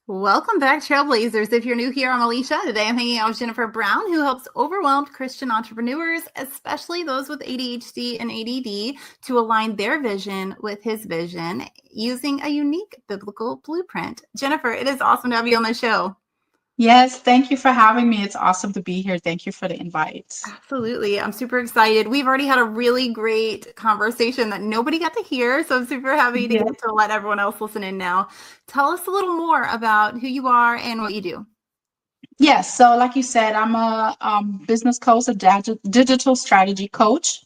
Welcome back, Trailblazers. If you're new here, I'm Alicia. Today I'm hanging out with Jennifer Brown, who helps overwhelmed Christian entrepreneurs, especially those with ADHD and ADD, to align their vision with his vision using a unique biblical blueprint. Jennifer, it is awesome to have you on the show. Yes, thank you for having me. It's awesome to be here. Thank you for the invite. Absolutely. I'm super excited. We've already had a really great conversation that nobody got to hear, so I'm super happy to Yeah. get to let everyone else listen in now. Tell us a little more about who you are and what you do. Yes, so like you said, I'm a business coach, a digital strategy coach,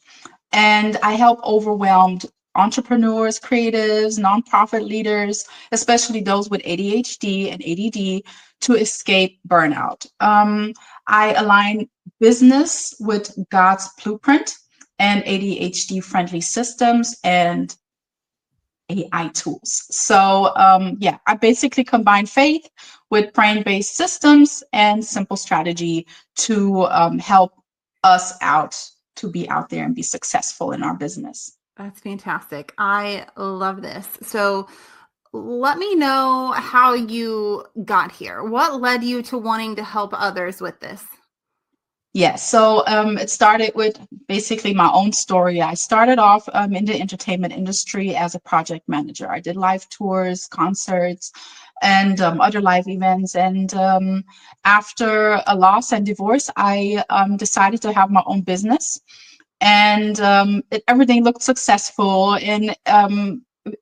and I help overwhelmed entrepreneurs, creatives, nonprofit leaders, especially those with ADHD and ADD, to escape burnout. I align business with God's blueprint and ADHD friendly systems and AI tools. So, yeah, I basically combine faith with brain-based systems and simple strategy to help us out to be out there and be successful in our business. That's fantastic. I love this. So, let me know how you got here. What led you to wanting to help others with this? Yes, so it started with basically my own story. I started off in the entertainment industry as a project manager. I did live tours, concerts, and other live events. And after a loss and divorce, I decided to have my own business. And everything looked successful. And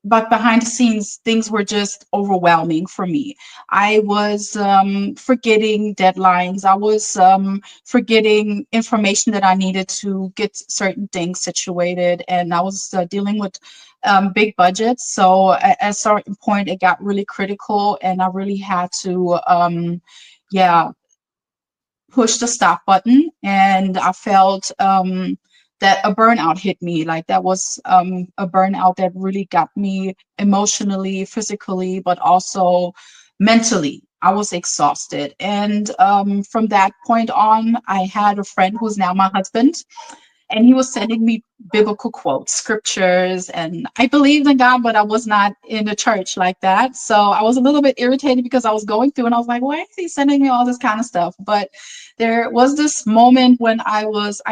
but behind the scenes, things were just overwhelming for me. I was forgetting deadlines. I was forgetting information that I needed to get certain things situated, and I was dealing with big budgets. So at a certain point, it got really critical, and I really had to, yeah, push the stop button. And I felt that a burnout hit me. Like that was a burnout that really got me emotionally, physically, but also mentally. I was exhausted. And from that point on, I had a friend who's now my husband, and he was sending me biblical quotes, scriptures, and I believed in God, but I was not in the church like that. So I was a little bit irritated because I was going through and I was like, why is he sending me all this kind of stuff? But there was this moment when I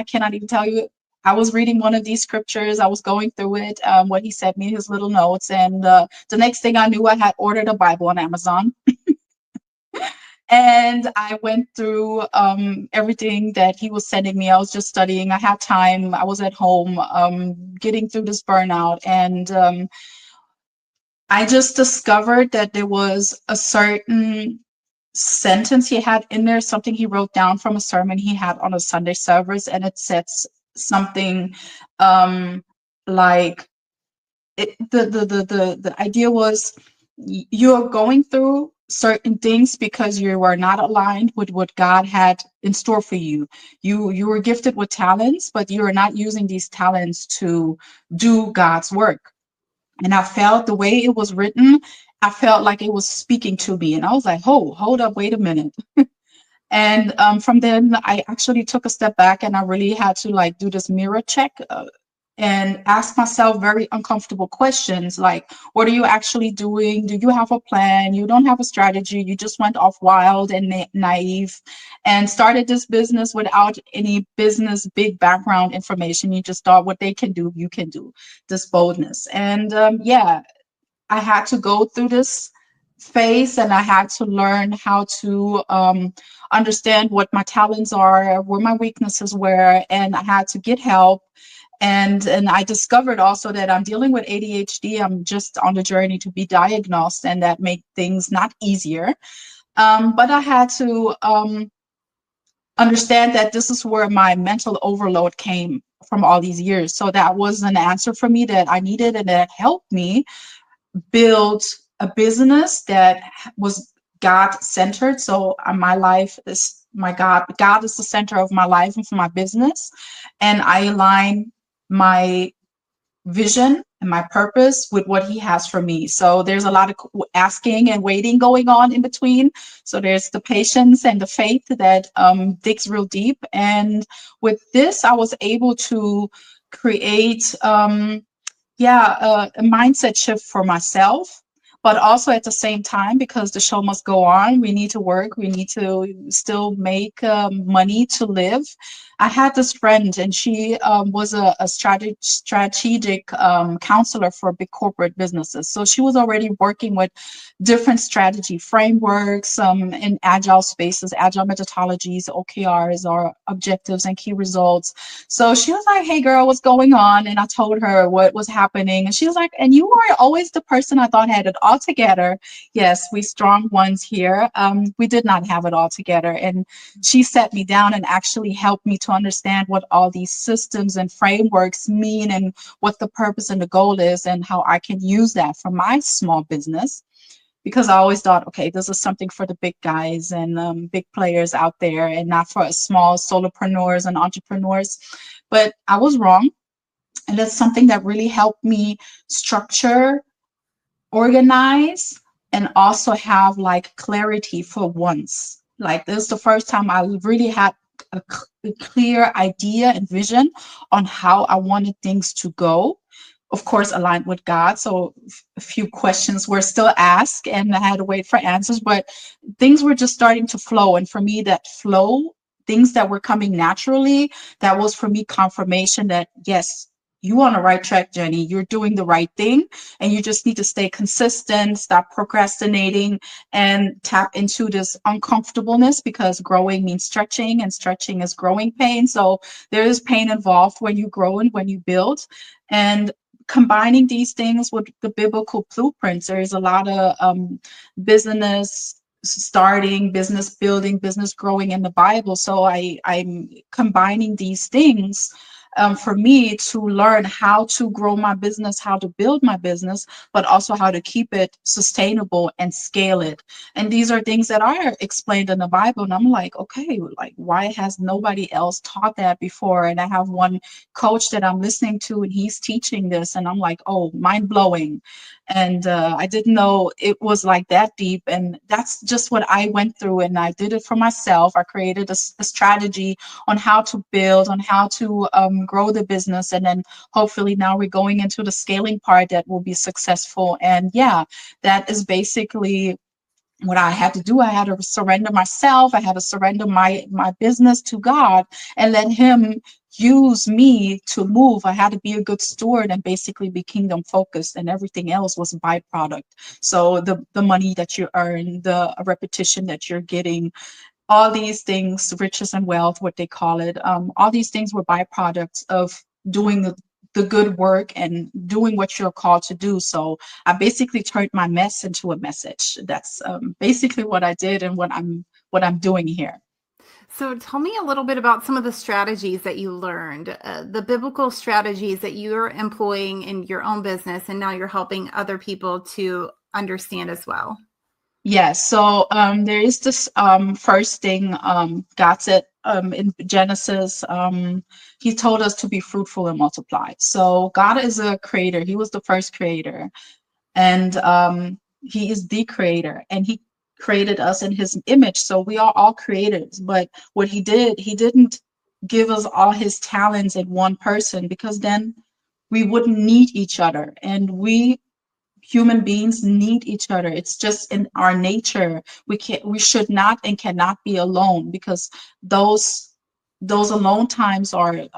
cannot even tell you, I was reading one of these scriptures, I was going through it, what he sent me, his little notes, and the next thing I knew, I had ordered a Bible on Amazon. And I went through everything that he was sending me. I was just studying. I had time. I was at home getting through this burnout. And I just discovered that there was a certain sentence he had in there, something he wrote down from a sermon he had on a Sunday service. And it says something um, like, the idea was you're going through certain things because you are not aligned with what God had in store for you. You were gifted with talents, but you are not using these talents to do God's work. And I felt the way it was written, I felt like it was speaking to me. And I was like, oh, hold up, wait a minute. And from then, I actually took a step back and I really had to like do this mirror check and ask myself very uncomfortable questions like, what are you actually doing? Do you have a plan? You don't have a strategy. You just went off wild and naive and started this business without any business big background information. You just thought what they can do, you can do. This boldness. And yeah, I had to go through this phase and I had to learn how to understand what my talents are, where my weaknesses were, and I had to get help. And I discovered also that I'm dealing with ADHD. I'm just on the journey to be diagnosed, and that made things not easier. But I had to understand that this is where my mental overload came from all these years. So that was an answer for me that I needed, and that helped me build a business that was God centered. So my life is my God. God is the center of my life and for my business. And I align my vision and my purpose with what he has for me. So there's a lot of asking and waiting going on in between. So there's the patience and the faith that digs real deep. And with this, I was able to create a mindset shift for myself, But also at the same time, because the show must go on, we need to work, we need to still make money to live. I had this friend, and she was a strategic counselor for big corporate businesses. So she was already working with different strategy frameworks in agile spaces, agile methodologies, OKRs, or objectives and key results. So she was like, "Hey, girl, what's going on?" And I told her what was happening. And she was like, "And you were always the person I thought had it all together." Yes, we strong ones here. We did not have it all together. And she sat me down and actually helped me to understand what all these systems and frameworks mean and what the purpose and the goal is and how I can use that for my small business. Because I always thought, okay, this is something for the big guys and big players out there and not for us small solopreneurs and entrepreneurs. But I was wrong. And that's something that really helped me structure, organize, and also have like clarity for once. Like this is the first time I really had a clear idea and vision on how I wanted things to go. Of course, aligned with God. So a few questions were still asked and I had to wait for answers, but things were just starting to flow. And for me, that flow, things that were coming naturally, that was for me confirmation that yes, you on the right track, Jenny. You're doing the right thing. And you just need to stay consistent, stop procrastinating, and tap into this uncomfortableness because growing means stretching and stretching is growing pain. So there is pain involved when you grow and when you build. And combining these things with the biblical blueprints, there is a lot of business starting, business building, business growing in the Bible. So I'm combining these things for me to learn how to grow my business, how to build my business, but also how to keep it sustainable and scale it. And these are things that are explained in the Bible. And I'm like, okay, like why has nobody else taught that before? And I have one coach that I'm listening to and he's teaching this and I'm like, oh, mind blowing. And I didn't know it was like that deep. And that's just what I went through. And I did it for myself. I created a strategy on how to build, on how to grow the business. And then hopefully now we're going into the scaling part that will be successful. And yeah, that is basically what I had to do. I had to surrender myself. I had to surrender my business to God and let him use me to move. I had to be a good steward and basically be kingdom focused, and everything else was a byproduct. So the money that you earn, the repetition that you're getting, all these things, riches and wealth, what they call it, all these things were byproducts of doing the good work and doing what you're called to do. So I basically turned my mess into a message. That's basically what I did and what I'm doing here. So tell me a little bit about some of the strategies that you learned, the biblical strategies that you're employing in your own business, and now you're helping other people to understand as well. Yes, so there is this first thing God said in Genesis. He told us to be fruitful and multiply. So God is a creator. He was the first creator, and he is the creator, and he created us in his image. So we are all creators. But what he did, he didn't give us all his talents in one person because then we wouldn't need each other. And we human beings need each other. It's just in our nature. We should not and cannot be alone because those alone times are,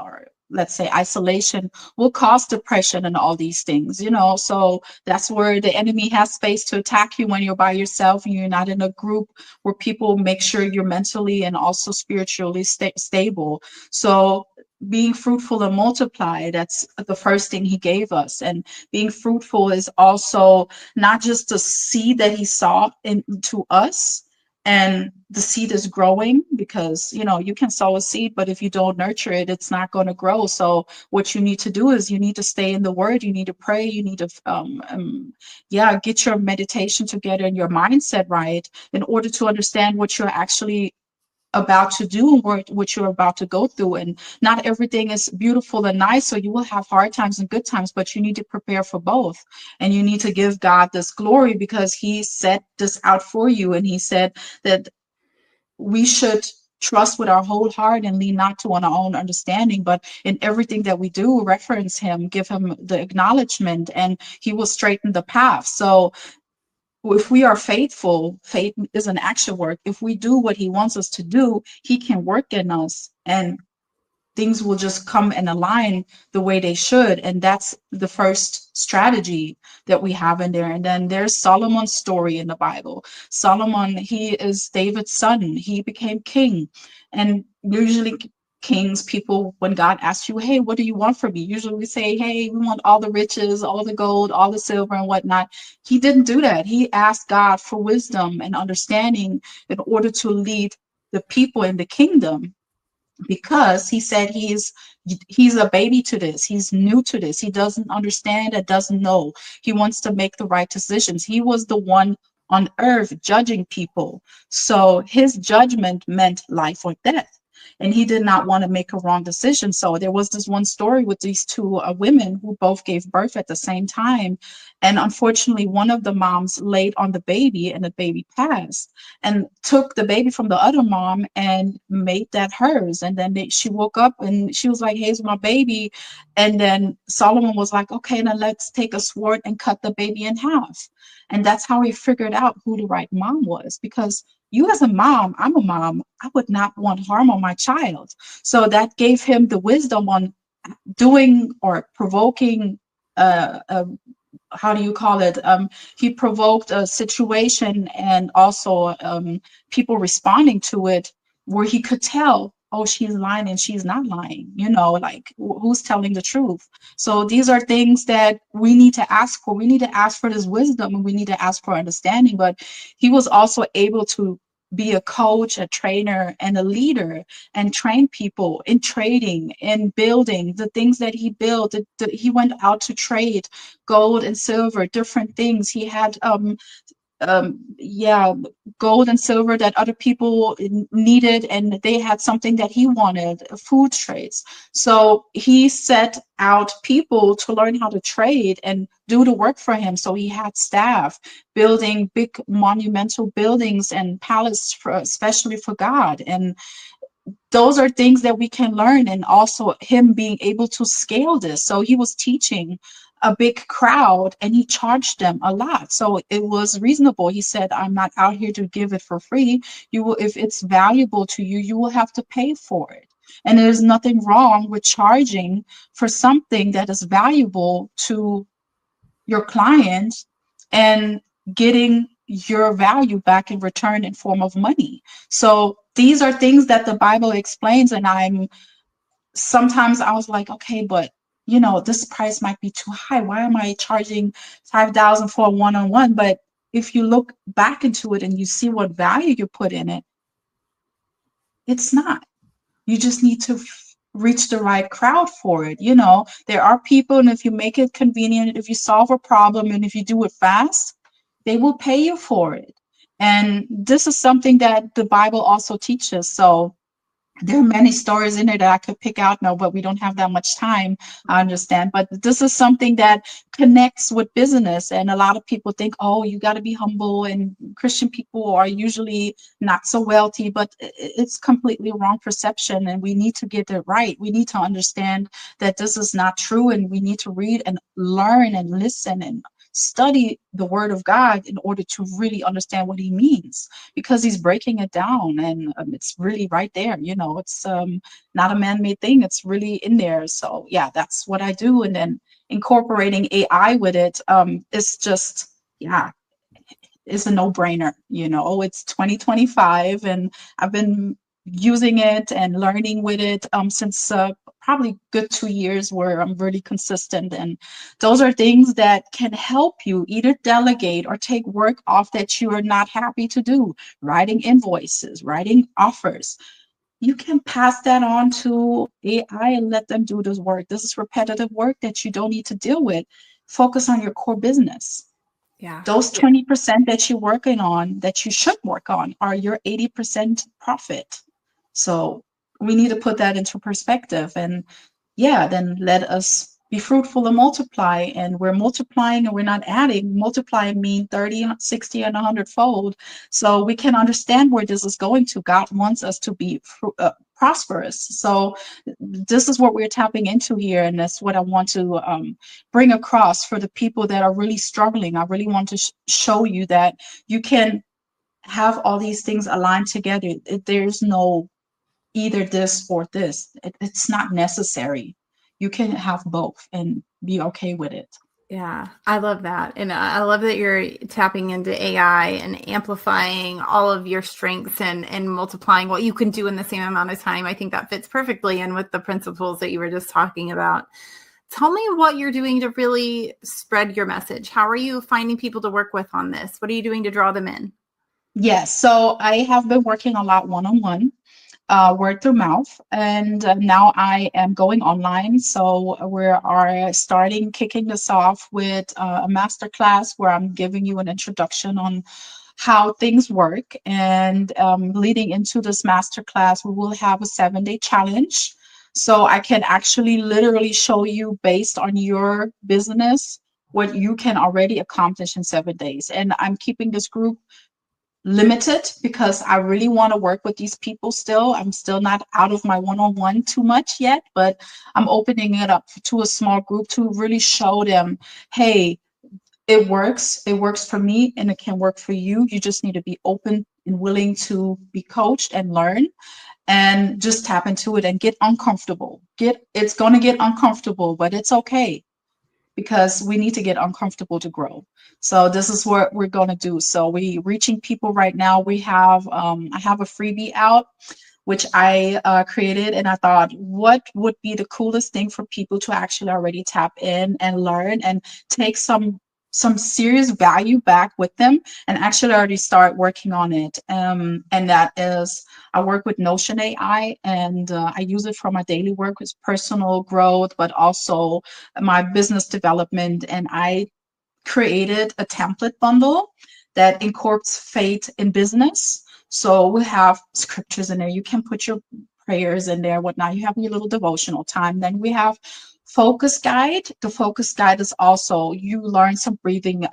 let's say, isolation will cause depression and all these things, so that's where the enemy has space to attack you when you're by yourself and you're not in a group where people make sure you're mentally and also spiritually stable. So being fruitful and multiply, that's the first thing he gave us. And being fruitful is also not just the seed that he saw into us, and the seed is growing because you can sow a seed, but if you don't nurture it, it's not going to grow. So what you need to do is you need to stay in the word, you need to pray, you need to get your meditation together and your mindset right in order to understand what you're actually about to do and what you're about to go through. And not everything is beautiful and nice, so you will have hard times and good times, but you need to prepare for both. And you need to give God this glory because he set this out for you, and he said that we should trust with our whole heart and lean not to on our own understanding, but in everything that we do, reference him, give him the acknowledgement, and he will straighten the path. So if we are faithful, faith is an action work. If we do what he wants us to do, he can work in us, and things will just come and align the way they should. And that's the first strategy that we have in there. And then there's Solomon's story in the Bible. Solomon, he is David's son. He became king. And usually kings, people, when God asks you, hey, what do you want from me? Usually we say, hey, we want all the riches, all the gold, all the silver and whatnot. He didn't do that. He asked God for wisdom and understanding in order to lead the people in the kingdom, because he said he's a baby to this. He's new to this. He doesn't understand and doesn't know. He wants to make the right decisions. He was the one on earth judging people. So his judgment meant life or death. And he did not want to make a wrong decision. So there was this one story with these two women who both gave birth at the same time. And unfortunately, one of the moms laid on the baby and the baby passed, and took the baby from the other mom and made that hers. And then she woke up and she was like, here's my baby. And then Solomon was like, okay, now let's take a sword and cut the baby in half. And that's how he figured out who the right mom was, because you as a mom, I'm a mom, I would not want harm on my child. So that gave him the wisdom on doing or provoking how do you call it? He provoked a situation, and also people responding to it, where he could tell, oh, she's lying and she's not lying, like who's telling the truth. So these are things that we need to ask for. We need to ask for this wisdom, and we need to ask for understanding. But he was also able to be a coach, a trainer, and a leader, and train people in trading, in building the things that he built. He went out to trade gold and silver, different things. He had yeah, gold and silver that other people needed, and they had something that he wanted, food trades. So he set out people to learn how to trade and do the work for him. So he had staff building big monumental buildings and palace, especially for God. And those are things that we can learn, and also him being able to scale this. So he was teaching a big crowd and he charged them a lot. So it was reasonable. He said, I'm not out here to give it for free. You will, if it's valuable to you, you will have to pay for it. And there's nothing wrong with charging for something that is valuable to your client and getting your value back in return in form of money. So these are things that the Bible explains, and sometimes I was like, okay, but this price might be too high. Why am I charging $5,000 for a one-on-one? But if you look back into it and you see what value you put in it, it's not. You just need to reach the right crowd for it. There are people, and if you make it convenient, if you solve a problem, and if you do it fast, they will pay you for it. And this is something that the Bible also teaches. So there are many stories in there that I could pick out now, but we don't have that much time, I understand. But this is something that connects with business. And a lot of people think, oh, you got to be humble, and Christian people are usually not so wealthy, but it's completely wrong perception. And we need to get it right. We need to understand that this is not true. And we need to read and learn and listen and study the word of God in order to really understand what he means, because he's breaking it down, and it's really right there. It's not a man-made thing. It's really in there. So yeah, that's what I do. And then incorporating AI with it is just, yeah, it's a no-brainer. It's 2025, and I've been using it and learning with it since probably good 2 years, where I'm really consistent. And those are things that can help you either delegate or take work off that you are not happy to do. Writing invoices, writing offers. You can pass that on to AI and let them do this work. This is repetitive work that you don't need to deal with. Focus on your core business. Yeah. Those 20% that you're working on, that you should work on, are your 80% profit. So we need to put that into perspective. And yeah, then let us be fruitful and multiply, and we're multiplying and we're not adding. Multiplying mean 30, 60, and 100-fold. So we can understand where this is going to. God wants us to be prosperous. So this is what we're tapping into here, and that's what I want to bring across for the people that are really struggling. I really want to show you that you can have all these things aligned together. There's no either this or this. It's not necessary. You can have both and be okay with it. Yeah, I love that. And I love that you're tapping into AI and amplifying all of your strengths and multiplying what you can do in the same amount of time. I think that fits perfectly in with the principles that you were just talking about. Tell me what you're doing to really spread your message. How are you finding people to work with on this? What are you doing to draw them in? Yes, so I have been working a lot one-on-one, word through mouth, and now I am going online. So we are kicking this off with a master class where I'm giving you an introduction on how things work. And leading into this master class, we will have a 7-day challenge. So I can actually literally show you based on your business what you can already accomplish in 7 days. And I'm keeping this group limited because I really want to work with these people still. I'm still not out of my one-on-one too much yet, but I'm opening it up to a small group to really show them, hey, it works. It works for me and it can work for you. You just need to be open and willing to be coached and learn and just tap into it and get uncomfortable. It's going to get uncomfortable, but it's okay, because we need to get uncomfortable to grow. So this is what we're going to do. So we reaching people right now. We have I have a freebie out which I created, and I thought, what would be the coolest thing for people to actually already tap in and learn and take some serious value back with them and actually already start working on it. And that is, I work with Notion AI, and I use it for my daily work with personal growth, but also my business development. And I created a template bundle that incorporates faith in business. So we have scriptures in there. You can put your prayers in there, whatnot. You have your little devotional time. Then we have focus guide. The focus guide is also, you learn some breathing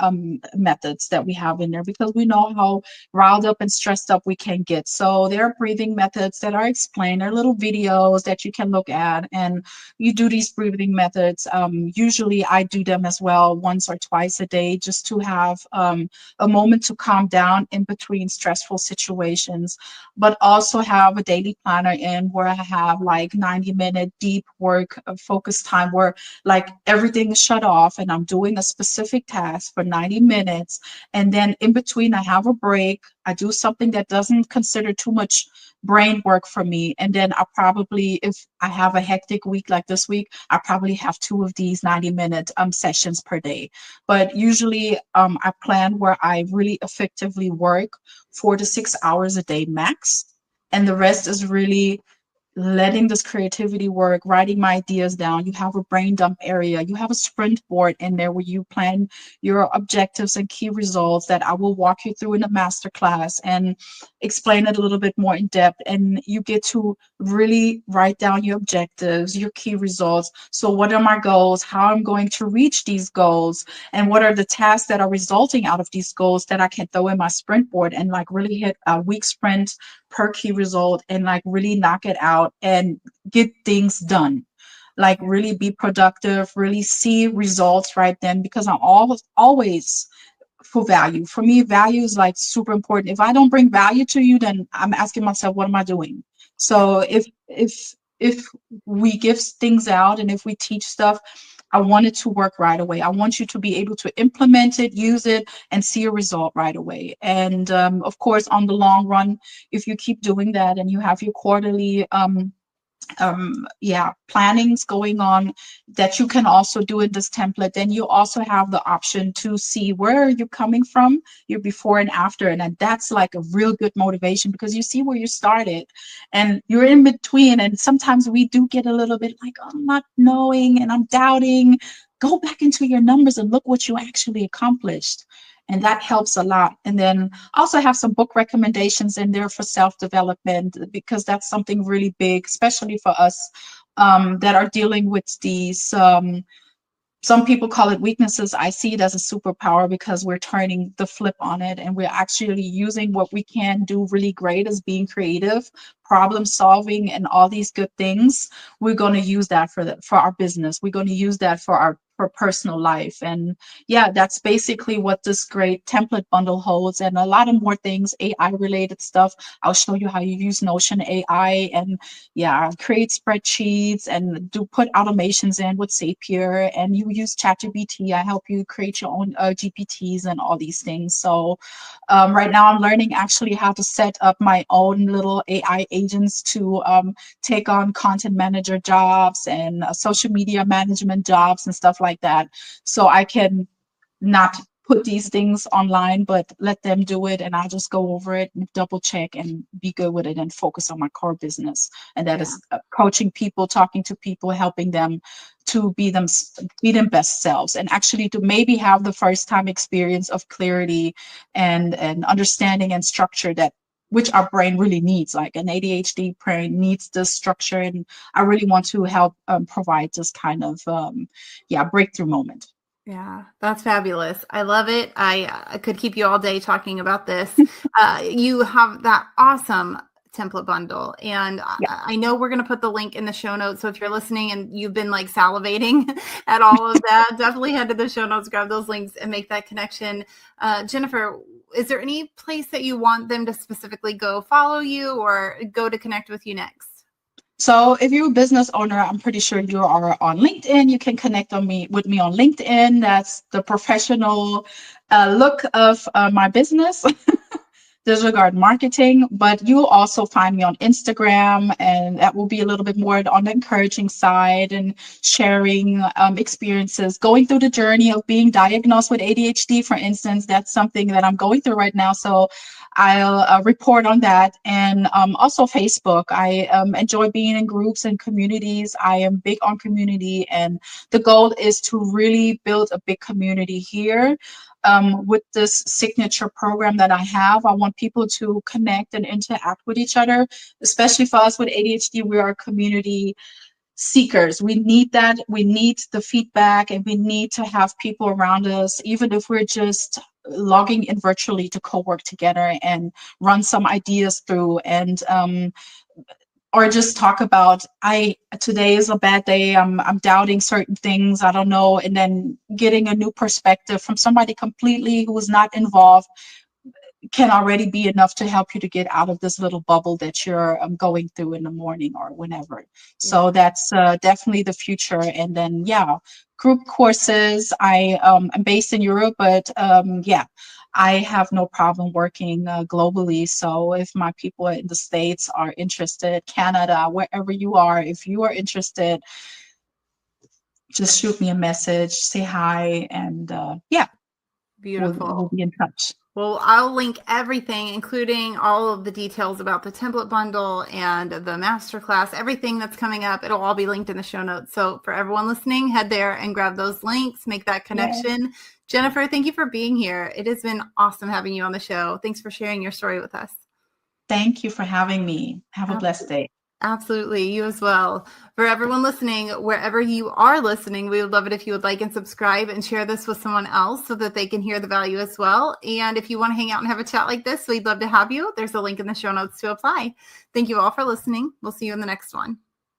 methods that we have in there, because we know how riled up and stressed up we can get. So there are breathing methods that are explained. There are little videos that you can look at, and you do these breathing methods. Usually I do them as well once or twice a day, just to have a moment to calm down in between stressful situations, but also have a daily planner in where I have like 90-minute deep work focus time, where like everything is shut off and I'm doing a specific task for 90 minutes. And then in between I have a break. I do something that doesn't consider too much brain work for me. And then I probably, if I have a hectic week like this week, I probably have 2 of these 90-minute sessions per day. But usually I plan where I really effectively work 4 to 6 hours a day max. And the rest is really letting this creativity work, writing my ideas down. You have a brain dump area. You have a sprint board in there where you plan your objectives and key results that I will walk you through in a masterclass and explain it a little bit more in depth. And you get to really write down your objectives, your key results. So what are my goals? How I'm going to reach these goals? And what are the tasks that are resulting out of these goals that I can throw in my sprint board and like really hit a week sprint per key result and like really knock it out and get things done, like really be productive, really see results right then, because I'm always for value. For me, value is like super important. If I don't bring value to you, then I'm asking myself, what am I doing? So if we give things out and if we teach stuff, I want it to work right away. I want you to be able to implement it, use it, and see a result right away. And of course, on the long run, if you keep doing that and you have your quarterly plannings going on that you can also do in this template, then you also have the option to see where you're coming from, your before and after. And then that's like a real good motivation, because you see where you started and you're in between. And sometimes we do get a little bit like, oh, I'm not knowing and I'm doubting. Go back into your numbers and look what you actually accomplished. And that helps a lot. And then also have some book recommendations in there for self-development, because that's something really big, especially for us that are dealing with these some people call it weaknesses. I see it as a superpower because we're turning the flip on it, and we're actually using what we can do really great as being creative, problem solving, and all these good things. We're going to use that for our business. We're going to use that for our for personal life. And yeah, that's basically what this great template bundle holds, and a lot of more things, AI related stuff. I'll show you how you use Notion AI, and yeah, create spreadsheets and do put automations in with Zapier, and you use ChatGPT. I help you create your own GPTs and all these things. So right now I'm learning actually how to set up my own little AI agents to take on content manager jobs and social media management jobs and stuff like that. So I can not put these things online, but let them do it, and I'll just go over it and double check and be good with it and focus on my core business. And that is coaching people, talking to people, helping them to be them best selves, and actually to maybe have the first time experience of clarity and understanding and structure that which our brain really needs. Like an ADHD brain needs this structure, and I really want to help provide this kind of breakthrough moment. Yeah, that's fabulous. I love it. I could keep you all day talking about this. You have that awesome template bundle, and I know we're going to put the link in the show notes. So if you're listening and you've been like salivating at all of that, definitely head to the show notes, grab those links, and make that connection. Jennifer, is there any place that you want them to specifically go follow you or go to connect with you next? So if you're a business owner, I'm pretty sure you are on LinkedIn. You can connect with me on LinkedIn. That's the professional look of my business. Disregard marketing, but you'll also find me on Instagram, and that will be a little bit more on the encouraging side and sharing experiences, going through the journey of being diagnosed with ADHD, for instance. That's something that I'm going through right now. So I'll report on that. And also Facebook. I enjoy being in groups and communities. I am big on community, and the goal is to really build a big community here. With this signature program that I have, I want people to connect and interact with each other, especially for us with ADHD. We are community seekers. We need that. We need the feedback, and we need to have people around us, even if we're just logging in virtually to co-work together and run some ideas through, and or just talk about, today is a bad day, I'm doubting certain things, I don't know, and then getting a new perspective from somebody completely who is not involved can already be enough to help you to get out of this little bubble that you're going through in the morning or whenever. So that's definitely the future. And then group courses. I'm based in Europe, but I have no problem working globally. So if my people in the States are interested, Canada, wherever you are, if you are interested, just shoot me a message, say hi, and Beautiful. we'll be in touch. Well, I'll link everything, including all of the details about the template bundle and the masterclass, everything that's coming up. It'll all be linked in the show notes. So for everyone listening, head there and grab those links, make that connection. Yeah. Jennifer, thank you for being here. It has been awesome having you on the show. Thanks for sharing your story with us. Thank you for having me. Have a blessed day. Absolutely. You as well. For everyone listening, wherever you are listening, we would love it if you would like and subscribe and share this with someone else so that they can hear the value as well. And if you want to hang out and have a chat like this, we'd love to have you. There's a link in the show notes to apply. Thank you all for listening. We'll see you in the next one.